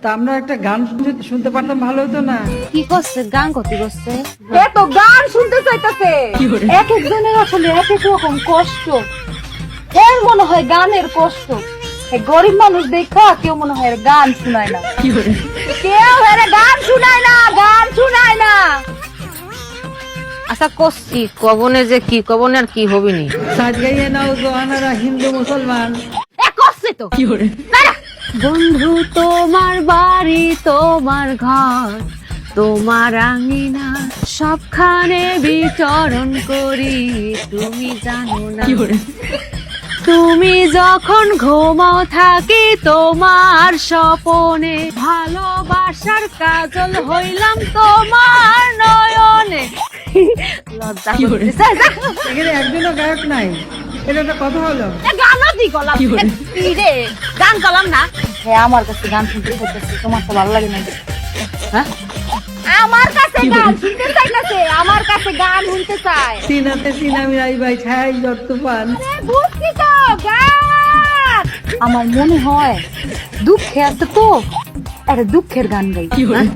তা আমরা একটা গান শুনতে পারতাম, ভালো হতো না? কি করছে? গান করতে করছে? এত গান শুনতে চাইতেছে। এক একজনের আসলে এক এক রকম কষ্ট। এর মনে হয় গানের কষ্ট। এই গরিব মানুষ দেখা কেউ মনে হয় এর গান শুনায় না। কেউ এর গান শুনায় না, গান শুনায় না। আচ্ছা করছি, কবনে যে কি কবনে আর কি হবিনি। সাজ গাইয়ে নাও জোয়ানারা হিন্দু মুসলমান। এ করছে তো। বন্ধু তোমার বাড়ি, তোমার ঘর, তোমার আঙিনা, সবখানে বিচরণ করি, তুমি জানো না। তুমি যখন ঘুমাও থাকি তোমার স্বপনে, ভালোবাসার কাজল হইলাম তোমার নয়নে। লজ্জা করতেছে। এখানে একজনও গায়ক নাই, এটা একটা কথা হলো? গানও দি গলাম। কি রে, গান গলাম না? হ্যাঁ, আমার কাছে গান শুনতে চাইতেছে, তোমার তো ভালো লাগে না? হ্যাঁ, আমার কাছে গান শুনতে চাইতেছে, আমার কাছে গান শুনতে চায়। সিনাতে সিনা মিরাই ভাই ছাই জ্বর তুফান। বুঝছি তো, গান। আমার মনে হয় দুঃখে আছে তো, একটা দুঃখের গান গাই। হ্যাঁ?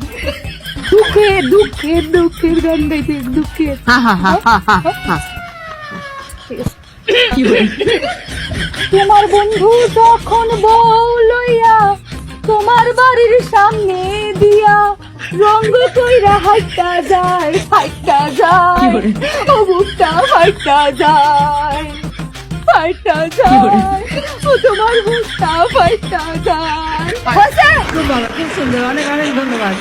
দুঃখের গান গাইতে, দুঃখের। তোমার বন্ধু যখন বউ লইয়া তোমার বাড়ির সামনে দিয়া রঙ কইরা হাইটা যায়, ফাইটা যায়, ও বুকটা ফাইটা যায়, ফাইটা যায়, ও তোমার বুকটা ফাইটা যায়। খুব ভালো, খুব সুন্দর, অনেক অনেক ধন্যবাদ।